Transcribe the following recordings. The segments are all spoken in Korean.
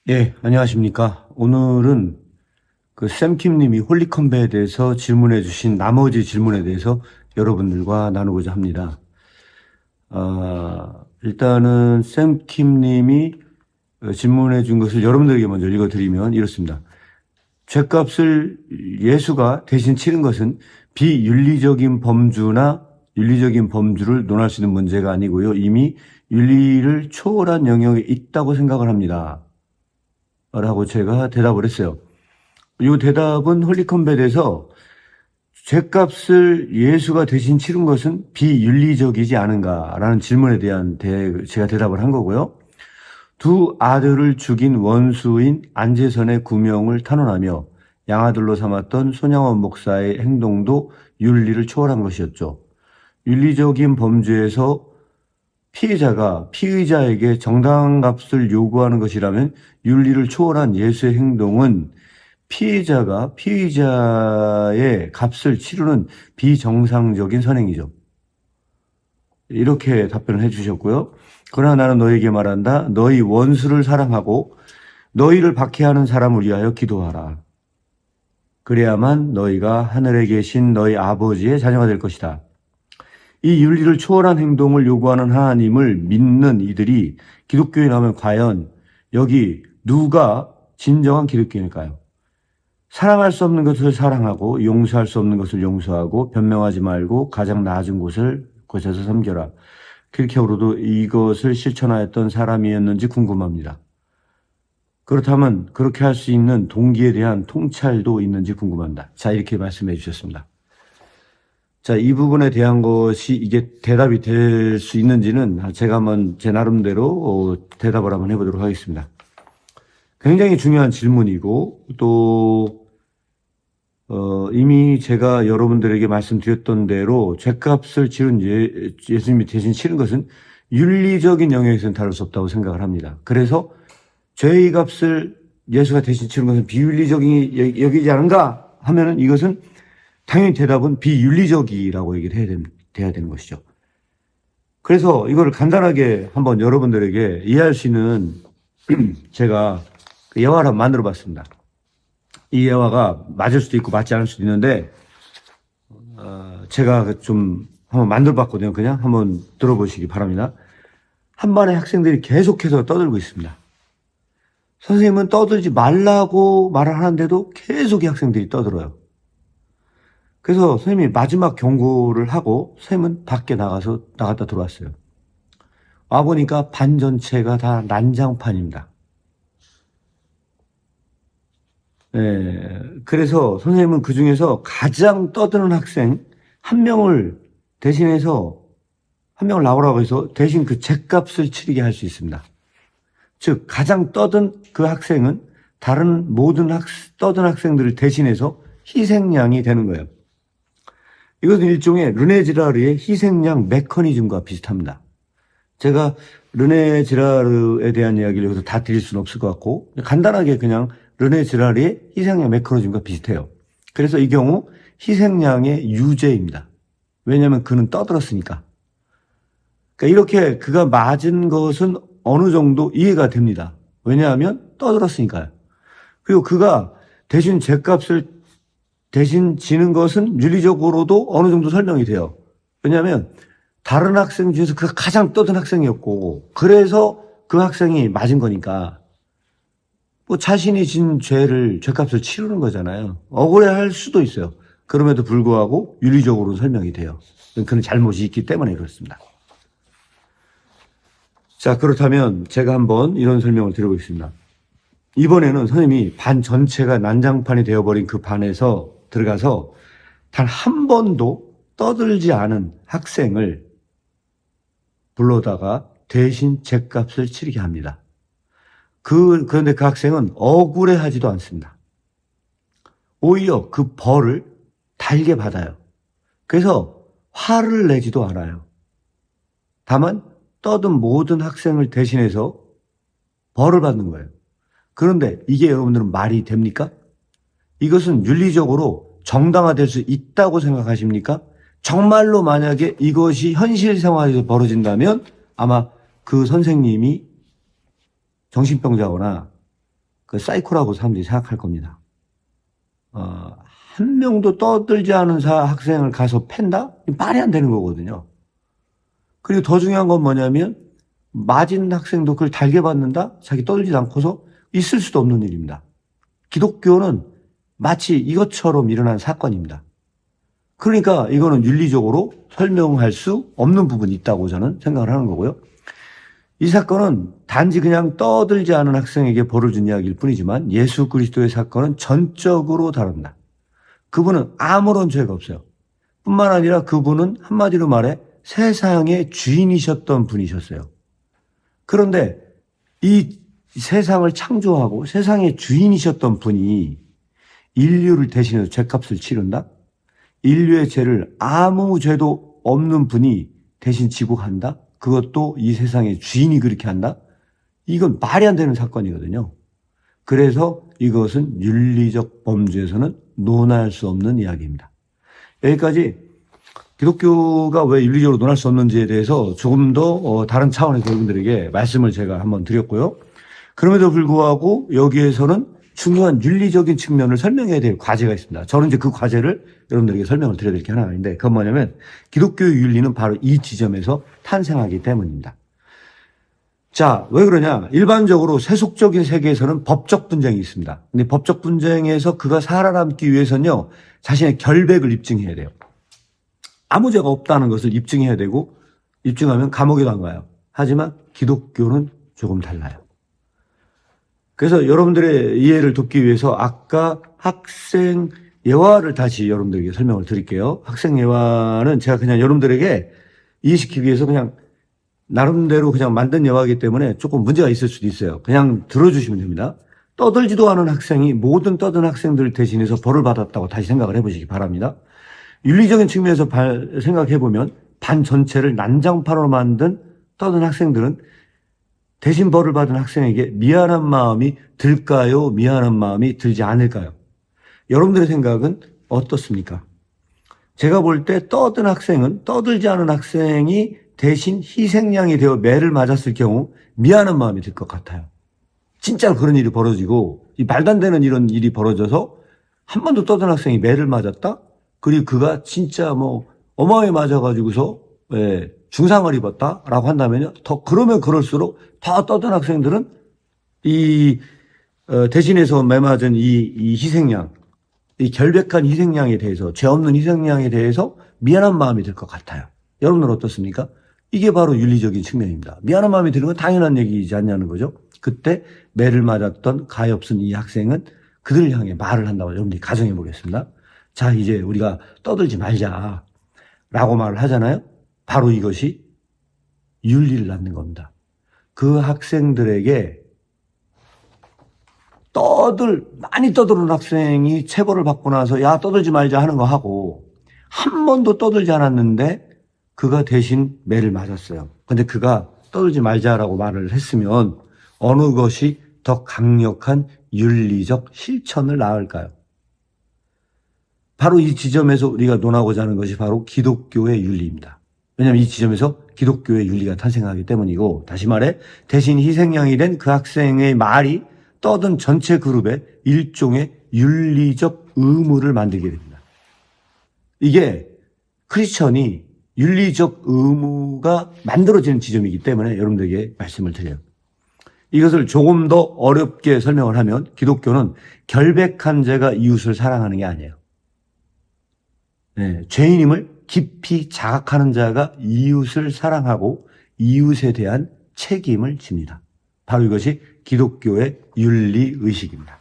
예, 안녕하십니까. 오늘은 그 샘킴님이 홀리컴배에 대해서 질문해 주신 나머지 질문에 대해서 여러분들과 나누고자 합니다. 일단은 샘킴님이 질문해 준 것을 여러분들에게 먼저 읽어드리면 이렇습니다. 죗값을 예수가 대신 치른 것은 비윤리적인 범주나 윤리적인 범주를 논할 수 있는 문제가 아니고요. 이미 윤리를 초월한 영역에 있다고 생각을 합니다. 라고 제가 대답을 했어요. 이 대답은 홀리컴뱃에서 죗값을 예수가 대신 치른 것은 비윤리적이지 않은가라는 질문에 대한 제가 대답을 한 거고요. 두 아들을 죽인 원수인 안재선의 구명을 탄원하며 양아들로 삼았던 손양원 목사의 행동도 윤리를 초월한 것이었죠. 윤리적인 범죄에서 피해자가 피의자에게 정당한 값을 요구하는 것이라면 윤리를 초월한 예수의 행동은 피해자가 피의자의 값을 치르는 비정상적인 선행이죠. 이렇게 답변을 해주셨고요. 그러나 나는 너에게 말한다. 너희 원수를 사랑하고 너희를 박해하는 사람을 위하여 기도하라. 그래야만 너희가 하늘에 계신 너희 아버지의 자녀가 될 것이다. 이 윤리를 초월한 행동을 요구하는 하나님을 믿는 이들이 기독교에 나오면 과연 여기 누가 진정한 기독교인일까요? 사랑할 수 없는 것을 사랑하고 용서할 수 없는 것을 용서하고 변명하지 말고 가장 낮은 곳에서 섬겨라. 킬케오르도 이것을 실천하였던 사람이었는지 궁금합니다. 그렇다면 그렇게 할 수 있는 동기에 대한 통찰도 있는지 궁금합니다. 자, 이렇게 말씀해 주셨습니다. 자, 이 부분에 대한 것이 이게 대답이 될 수 있는지는 제가 한번 제 나름대로 대답을 한번 해보도록 하겠습니다. 굉장히 중요한 질문이고 또 이미 제가 여러분들에게 말씀드렸던 대로 죗값을 치른 예수님이 대신 치른 것은 윤리적인 영역에서는 다룰 수 없다고 생각을 합니다. 그래서 죄의 값을 예수가 대신 치른 것은 비윤리적인 여기지 않은가 하면은 이것은 당연히 대답은 비윤리적이라고 얘기를 돼야 되는 것이죠. 그래서 이거를 간단하게 한번 여러분들에게 이해할 수 있는 제가 그 예화를 한번 만들어 봤습니다. 이 예화가 맞을 수도 있고 맞지 않을 수도 있는데 제가 좀 한번 만들어 봤거든요. 그냥 한번 들어보시기 바랍니다. 한 반의 학생들이 계속해서 떠들고 있습니다. 선생님은 떠들지 말라고 말을 하는데도 계속 이 학생들이 떠들어요. 그래서 선생님이 마지막 경고를 하고 선생님은 밖에 나갔다 들어왔어요. 와보니까 반 전체가 다 난장판입니다. 네, 그래서 선생님은 그 중에서 가장 떠드는 학생 한 명을 대신해서 한 명을 나오라고 해서 대신 그 죗값을 치르게 할 수 있습니다. 즉 가장 떠든 그 학생은 다른 모든 떠든 학생들을 대신해서 희생양이 되는 거예요. 이것은 일종의 르네 지라르의 희생양 메커니즘과 비슷합니다. 제가 르네 지라르에 대한 이야기를 여기서 다 드릴 수는 없을 것 같고 간단하게 그냥 르네 지라르의 희생양 메커니즘과 비슷해요. 그래서 이 경우 희생양의 유죄입니다. 왜냐하면 그는 떠들었으니까. 그러니까 이렇게 그가 맞은 것은 어느 정도 이해가 됩니다. 왜냐하면 떠들었으니까요. 그리고 그가 대신 죗값을 대신 지는 것은 윤리적으로도 어느 정도 설명이 돼요. 왜냐하면 다른 학생 중에서 그가 가장 떠든 학생이었고 그래서 그 학생이 맞은 거니까 뭐 자신이 진 죗값을 치르는 거잖아요. 억울해할 수도 있어요. 그럼에도 불구하고 윤리적으로는 설명이 돼요. 그는 잘못이 있기 때문에 그렇습니다. 자, 그렇다면 제가 한번 이런 설명을 드려보겠습니다. 이번에는 선생님이 반 전체가 난장판이 되어버린 그 반에서 들어가서 단 한 번도 떠들지 않은 학생을 불러다가 대신 죗값을 치르게 합니다. 그런데 그 학생은 억울해하지도 않습니다. 오히려 그 벌을 달게 받아요. 그래서 화를 내지도 않아요. 다만 떠든 모든 학생을 대신해서 벌을 받는 거예요. 그런데 이게 여러분들은 말이 됩니까? 이것은 윤리적으로 정당화될 수 있다고 생각하십니까? 정말로 만약에 이것이 현실 생활에서 벌어진다면 아마 그 선생님이 정신병자거나 그 사이코라고 사람들이 생각할 겁니다. 한 명도 떠들지 않은 학생을 가서 팬다? 말이 안 되는 거거든요. 그리고 더 중요한 건 뭐냐면 맞은 학생도 그걸 달게 받는다? 자기 떠들지 않고서 있을 수도 없는 일입니다. 기독교는 마치 이것처럼 일어난 사건입니다. 그러니까 이거는 윤리적으로 설명할 수 없는 부분이 있다고 저는 생각을 하는 거고요. 이 사건은 단지 그냥 떠들지 않은 학생에게 벌어진 이야기일 뿐이지만 예수 그리스도의 사건은 전적으로 다릅니다. 그분은 아무런 죄가 없어요. 뿐만 아니라 그분은 한마디로 말해 세상의 주인이셨던 분이셨어요. 그런데 이 세상을 창조하고 세상의 주인이셨던 분이 인류를 대신해서 죄값을 치른다? 인류의 죄를 아무 죄도 없는 분이 대신 지고 한다? 그것도 이 세상의 주인이 그렇게 한다? 이건 말이 안 되는 사건이거든요. 그래서 이것은 윤리적 범주에서는 논할 수 없는 이야기입니다. 여기까지 기독교가 왜 윤리적으로 논할 수 없는지에 대해서 조금 더 다른 차원에서 여러분들에게 말씀을 제가 한번 드렸고요. 그럼에도 불구하고 여기에서는 중요한 윤리적인 측면을 설명해야 될 과제가 있습니다. 저는 이제 그 과제를 여러분들에게 설명을 드려야 될 게 하나 있는데 그건 뭐냐면 기독교의 윤리는 바로 이 지점에서 탄생하기 때문입니다. 자, 왜 그러냐? 일반적으로 세속적인 세계에서는 법적 분쟁이 있습니다. 근데 법적 분쟁에서 그가 살아남기 위해서는요, 자신의 결백을 입증해야 돼요. 아무 죄가 없다는 것을 입증해야 되고, 입증하면 감옥에도 안 가요. 하지만 기독교는 조금 달라요. 그래서 여러분들의 이해를 돕기 위해서 아까 학생 예화를 다시 여러분들에게 설명을 드릴게요. 학생 예화는 제가 그냥 여러분들에게 이해시키기 위해서 그냥 나름대로 그냥 만든 예화이기 때문에 조금 문제가 있을 수도 있어요. 그냥 들어주시면 됩니다. 떠들지도 않은 학생이 모든 떠든 학생들을 대신해서 벌을 받았다고 다시 생각을 해보시기 바랍니다. 윤리적인 측면에서 생각해보면 반 전체를 난장판으로 만든 떠든 학생들은 대신 벌을 받은 학생에게 미안한 마음이 들까요? 미안한 마음이 들지 않을까요? 여러분들의 생각은 어떻습니까? 제가 볼 때 떠든 학생은 떠들지 않은 학생이 대신 희생양이 되어 매를 맞았을 경우 미안한 마음이 들 것 같아요. 진짜로 그런 일이 벌어지고 이 말도 안 되는 이런 일이 벌어져서 한 번도 떠든 학생이 매를 맞았다? 그리고 그가 진짜 뭐 어마어마하게 맞아가지고서 중상을 입었다라고 한다면요. 더 그러면 그럴수록 더 떠든 학생들은 이 대신해서 매 맞은 이 희생양, 이 결백한 희생양에 대해서 죄 없는 희생양에 대해서 미안한 마음이 들 것 같아요. 여러분은 어떻습니까? 이게 바로 윤리적인 측면입니다. 미안한 마음이 드는 건 당연한 얘기이지 않냐는 거죠. 그때 매를 맞았던 가엾은 이 학생은 그들을 향해 말을 한다고 여러분들이 가정해 보겠습니다. 자, 이제 우리가 떠들지 말자 라고 말을 하잖아요. 바로 이것이 윤리를 낳는 겁니다. 그 학생들에게 많이 떠드는 학생이 체벌을 받고 나서 야, 떠들지 말자 하는 거 하고 한 번도 떠들지 않았는데 그가 대신 매를 맞았어요. 근데 그가 떠들지 말자라고 말을 했으면 어느 것이 더 강력한 윤리적 실천을 낳을까요? 바로 이 지점에서 우리가 논하고자 하는 것이 바로 기독교의 윤리입니다. 왜냐하면 이 지점에서 기독교의 윤리가 탄생하기 때문이고, 다시 말해 대신 희생양이 된 그 학생의 말이 떠든 전체 그룹의 일종의 윤리적 의무를 만들게 됩니다. 이게 크리스천이 윤리적 의무가 만들어지는 지점이기 때문에 여러분들에게 말씀을 드려요. 이것을 조금 더 어렵게 설명을 하면 기독교는 결백한 자가 이웃을 사랑하는 게 아니에요. 죄인임을 깊이 자각하는 자가 이웃을 사랑하고 이웃에 대한 책임을 집니다. 바로 이것이 기독교의 윤리의식입니다.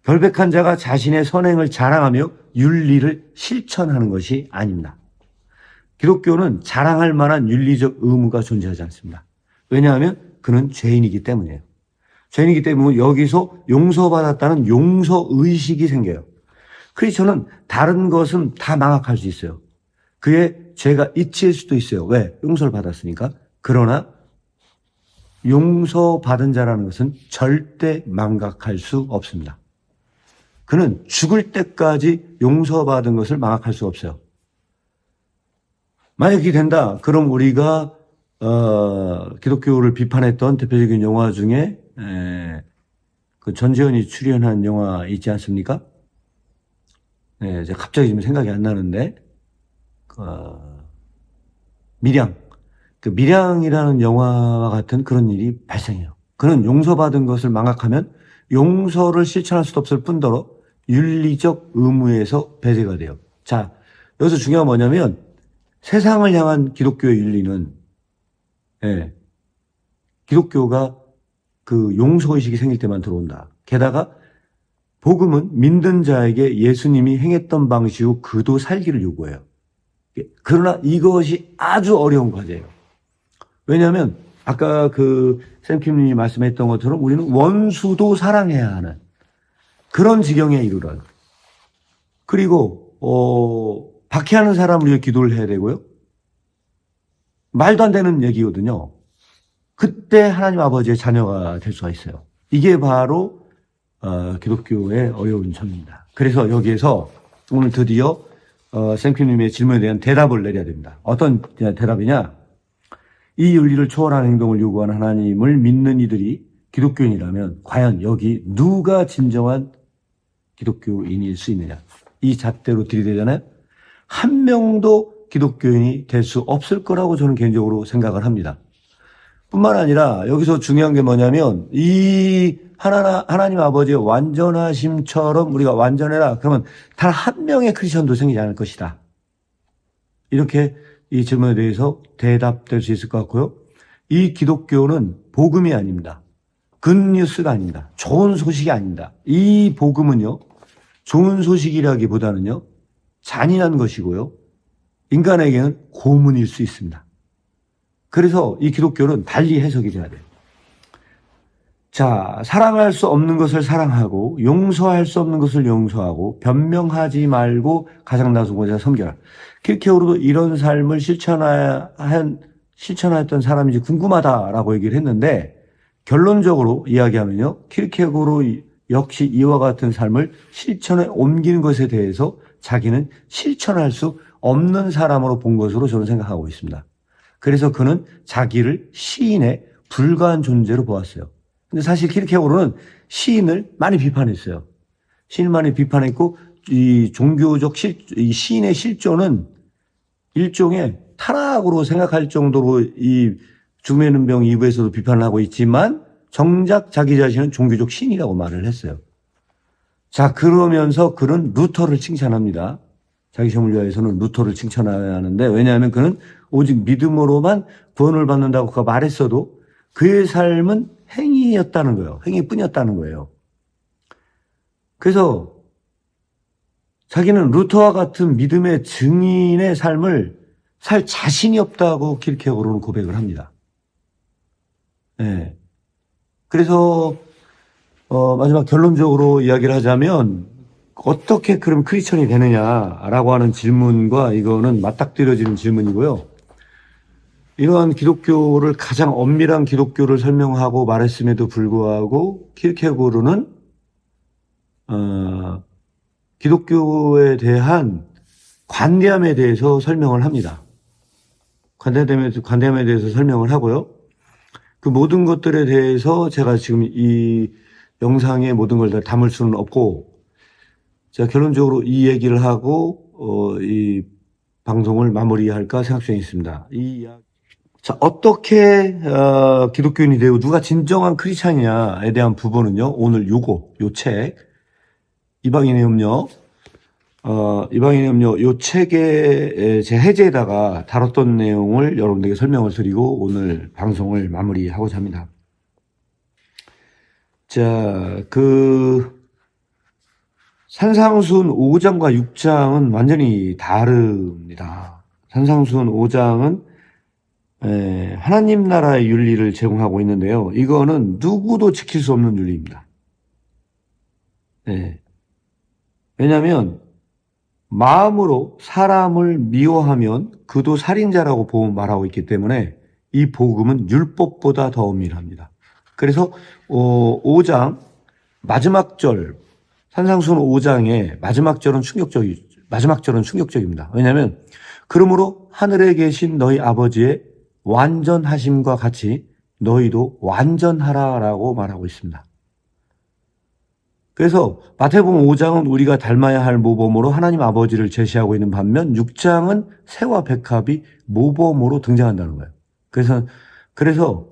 결백한 자가 자신의 선행을 자랑하며 윤리를 실천하는 것이 아닙니다. 기독교는 자랑할 만한 윤리적 의무가 존재하지 않습니다. 왜냐하면 그는 죄인이기 때문이에요. 죄인이기 때문에 여기서 용서받았다는 용서의식이 생겨요. 크리스천은 다른 것은 다 망각할 수 있어요. 그의 죄가 잊힐 수도 있어요. 왜? 용서를 받았으니까. 그러나 용서받은 자라는 것은 절대 망각할 수 없습니다. 그는 죽을 때까지 용서받은 것을 망각할 수 없어요. 만약 그렇게 된다, 그럼 우리가 기독교를 비판했던 대표적인 영화 중에 그 전지현이 출연한 영화 있지 않습니까? 네, 제가 갑자기 지금 생각이 안 나는데, 밀양. 그 밀양이라는 영화와 같은 그런 일이 발생해요. 그는 용서받은 것을 망각하면 용서를 실천할 수도 없을 뿐더러 윤리적 의무에서 배제가 돼요. 자, 여기서 중요한 건 뭐냐면 세상을 향한 기독교의 윤리는, 예, 기독교가 그 용서의식이 생길 때만 들어온다. 게다가 복음은 믿는 자에게 예수님이 행했던 방식으로 그도 살기를 요구해요. 그러나 이것이 아주 어려운 과제예요. 왜냐하면 아까 그 샘킴님이 말씀했던 것처럼 우리는 원수도 사랑해야 하는 그런 지경에 이르러요. 그리고 박해하는 사람을 위해 기도를 해야 되고요. 말도 안 되는 얘기거든요. 그때 하나님 아버지의 자녀가 될 수가 있어요. 이게 바로 기독교의 어려운 점입니다. 그래서 여기에서 오늘 드디어 샘킴님의 질문에 대한 대답을 내려야 됩니다. 어떤 대답이냐? 이 윤리를 초월하는 행동을 요구하는 하나님을 믿는 이들이 기독교인이라면 과연 여기 누가 진정한 기독교인일 수 있느냐? 이 잣대로 들이대잖아요. 한 명도 기독교인이 될 수 없을 거라고 저는 개인적으로 생각을 합니다. 뿐만 아니라 여기서 중요한 게 뭐냐면 이 하나님 아버지의 완전하심처럼 우리가 완전해라. 그러면 단 한 명의 크리스천도 생기지 않을 것이다. 이렇게 이 질문에 대해서 대답될 수 있을 것 같고요. 이 기독교는 복음이 아닙니다. 굿뉴스가 아닙니다. 좋은 소식이 아닙니다. 이 복음은요, 좋은 소식이라기보다는요, 잔인한 것이고요, 인간에게는 고문일 수 있습니다. 그래서 이 기독교는 달리 해석이 돼야 돼요. 자, 사랑할 수 없는 것을 사랑하고 용서할 수 없는 것을 용서하고 변명하지 말고 가장 나순 자 섬겨라. 킬케고르도 이런 삶을 실천하였던 사람인지 궁금하다라고 얘기를 했는데 결론적으로 이야기하면요. 킬케고르 역시 이와 같은 삶을 실천에 옮기는 것에 대해서 자기는 실천할 수 없는 사람으로 본 것으로 저는 생각하고 있습니다. 그래서 그는 자기를 시인에 불과한 존재로 보았어요. 근데 사실 킬케고르는 시인을 많이 비판했어요. 시인을 많이 비판했고 이 종교적 이 시인의 실존은 일종의 타락으로 생각할 정도로 이 죽음의 눈병 2부에서도 비판을 하고 있지만 정작 자기 자신은 종교적 시인이라고 말을 했어요. 자, 그러면서 그는 루터를 칭찬합니다. 자기 시험을 위하여서는 루터를 칭찬해야 하는데 왜냐하면 그는 오직 믿음으로만 구원을 받는다고 그가 말했어도 그의 삶은 행위였다는 거예요. 행위뿐이었다는 거예요. 그래서 자기는 루터와 같은 믿음의 증인의 삶을 살 자신이 없다고 킬케고르는 고백을 합니다. 네. 그래서 마지막 결론적으로 이야기를 하자면 어떻게 그럼 크리스천이 되느냐라고 하는 질문과 이거는 맞닥뜨려지는 질문이고요. 이러한 기독교를 가장 엄밀한 기독교를 설명하고 말했음에도 불구하고 킬케고르는 기독교에 대한 관대함에 대해서 설명을 합니다. 관대함에 대해서 설명을 하고요. 그 모든 것들에 대해서 제가 지금 이 영상에 모든 걸 다 담을 수는 없고 제가 결론적으로 이 얘기를 하고 이 방송을 마무리할까 생각 중에 있습니다. 자, 어떻게 기독교인이 되고 누가 진정한 크리스찬이냐에 대한 부분은요. 오늘 요 책 이방인의 염려 요 책의 제 해제에다가 다뤘던 내용을 여러분들에게 설명을 드리고 오늘 방송을 마무리하고자 합니다. 자, 산상수훈 5장과 6장은 완전히 다릅니다. 산상수훈 5장은 하나님 나라의 윤리를 제공하고 있는데요. 이거는 누구도 지킬 수 없는 윤리입니다. 네. 왜냐하면 마음으로 사람을 미워하면 그도 살인자라고 말하고 있기 때문에 이 복음은 율법보다 더 엄밀합니다. 그래서 5장 마지막 절 산상수훈 5장의 마지막 절은 충격적입니다. 왜냐하면 그러므로 하늘에 계신 너희 아버지의 완전하심과 같이 너희도 완전하라라고 말하고 있습니다. 그래서 마태복음 5장은 우리가 닮아야 할 모범으로 하나님 아버지를 제시하고 있는 반면 6장은 새와 백합이 모범으로 등장한다는 거예요. 그래서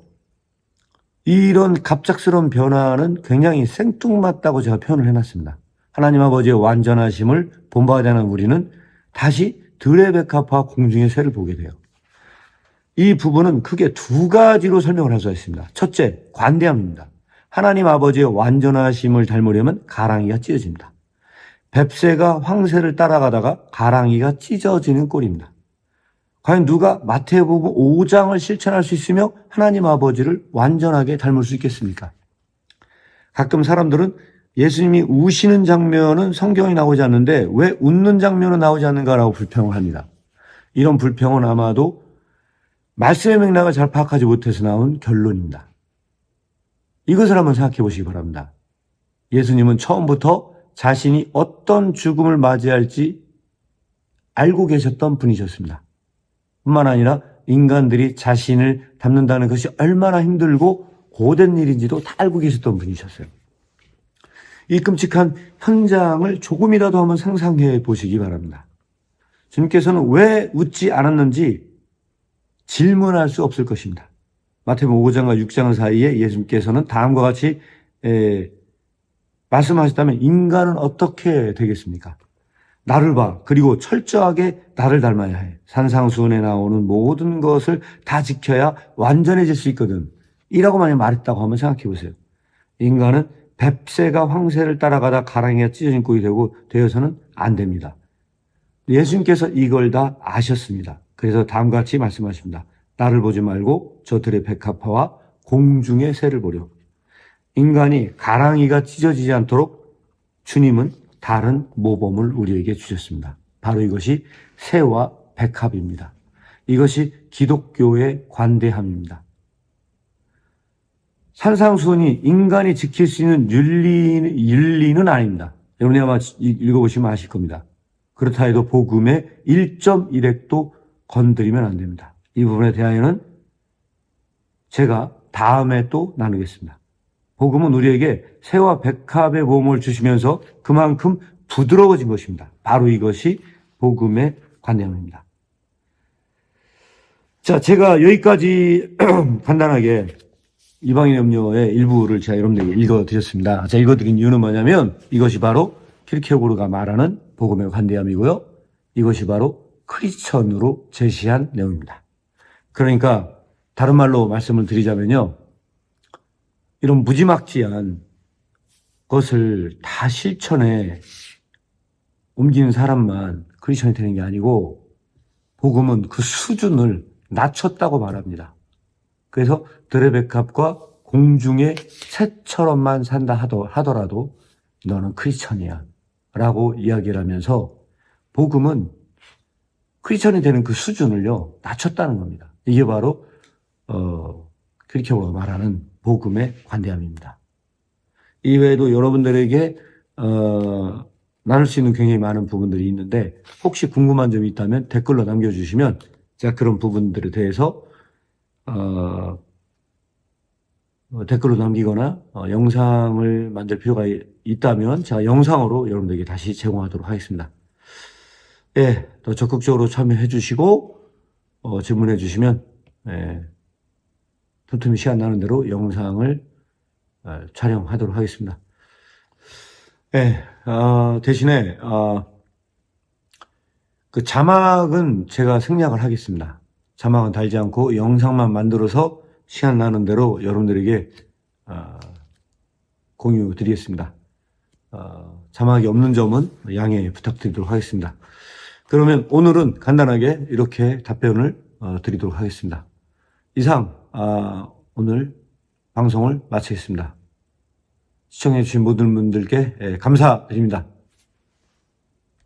이런 갑작스러운 변화는 굉장히 생뚱맞다고 제가 표현을 해놨습니다. 하나님 아버지의 완전하심을 본받아야 하는 우리는 다시 들의 백합과 공중의 새를 보게 돼요. 이 부분은 크게 두 가지로 설명을 할 수가 있습니다. 첫째, 관대함입니다. 하나님 아버지의 완전하심을 닮으려면 가랑이가 찢어집니다. 뱁새가 황새를 따라가다가 가랑이가 찢어지는 꼴입니다. 과연 누가 마태복음 5장을 실천할 수 있으며 하나님 아버지를 완전하게 닮을 수 있겠습니까? 가끔 사람들은 예수님이 우시는 장면은 성경에 나오지 않는데 왜 웃는 장면은 나오지 않는가라고 불평을 합니다. 이런 불평은 아마도 말씀의 맥락을 잘 파악하지 못해서 나온 결론입니다. 이것을 한번 생각해 보시기 바랍니다. 예수님은 처음부터 자신이 어떤 죽음을 맞이할지 알고 계셨던 분이셨습니다. 뿐만 아니라 인간들이 자신을 닮는다는 것이 얼마나 힘들고 고된 일인지도 다 알고 계셨던 분이셨어요. 이 끔찍한 현장을 조금이라도 한번 상상해 보시기 바랍니다. 주님께서는 왜 웃지 않았는지 질문할 수 없을 것입니다. 마태복음 5장과 6장 사이에 예수님께서는 다음과 같이 말씀하셨다면 인간은 어떻게 되겠습니까? 나를 봐. 그리고 철저하게 나를 닮아야 해. 산상수훈에 나오는 모든 것을 다 지켜야 완전해질 수 있거든. 이라고 만약 말했다고 한번 생각해 보세요. 인간은 뱁새가 황새를 따라가다 가랑이가 찢어진 꼴이 되어서는 안 됩니다. 예수님께서 이걸 다 아셨습니다. 그래서 다음과 같이 말씀하십니다. 나를 보지 말고 저 들의 백합화와 공중의 새를 보려. 인간이 가랑이가 찢어지지 않도록 주님은 다른 모범을 우리에게 주셨습니다. 바로 이것이 새와 백합입니다. 이것이 기독교의 관대함입니다. 산상수훈이 인간이 지킬 수 있는 윤리는 아닙니다. 여러분이 아마 읽어보시면 아실 겁니다. 그렇다 해도 복음의 1.1핵도 건드리면 안 됩니다. 이 부분에 대하여는 제가 다음에 또 나누겠습니다. 복음은 우리에게 새와 백합의 모범을 주시면서 그만큼 부드러워진 것입니다. 바로 이것이 복음의 관념입니다. 자, 제가 여기까지 간단하게 이방인 염려의 일부를 제가 여러분들에게 읽어드렸습니다. 제가 읽어드린 이유는 뭐냐면 이것이 바로 키르케고르가 말하는 복음의 관대함이고요. 이것이 바로 크리스천으로 제시한 내용입니다. 그러니까 다른 말로 말씀을 드리자면요. 이런 무지막지한 것을 다 실천에 옮기는 사람만 크리스천이 되는 게 아니고 복음은 그 수준을 낮췄다고 말합니다. 그래서 들의 백합과 공중의 새처럼만 산다 하더라도 너는 크리스천이야 라고 이야기를 하면서 복음은 크리스천이 되는 그 수준을요 낮췄다는 겁니다. 이게 바로 키르케고르가 말하는 복음의 관대함입니다. 이외에도 여러분들에게 나눌 수 있는 굉장히 많은 부분들이 있는데 혹시 궁금한 점이 있다면 댓글로 남겨주시면 제가 그런 부분들에 대해서 댓글로 남기거나 영상을 만들 필요가 있다면 제가 영상으로 여러분들에게 다시 제공하도록 하겠습니다. 예, 더 적극적으로 참여해 주시고 질문해 주시면 틈틈이 시간 나는 대로 영상을 촬영하도록 하겠습니다. 예, 대신에 그 자막은 제가 생략을 하겠습니다. 자막은 달지 않고 영상만 만들어서 시간 나는 대로 여러분들에게 공유 드리겠습니다. 자막이 없는 점은 양해 부탁드리도록 하겠습니다. 그러면 오늘은 간단하게 이렇게 답변을 드리도록 하겠습니다. 이상 오늘 방송을 마치겠습니다. 시청해 주신 모든 분들께 감사드립니다.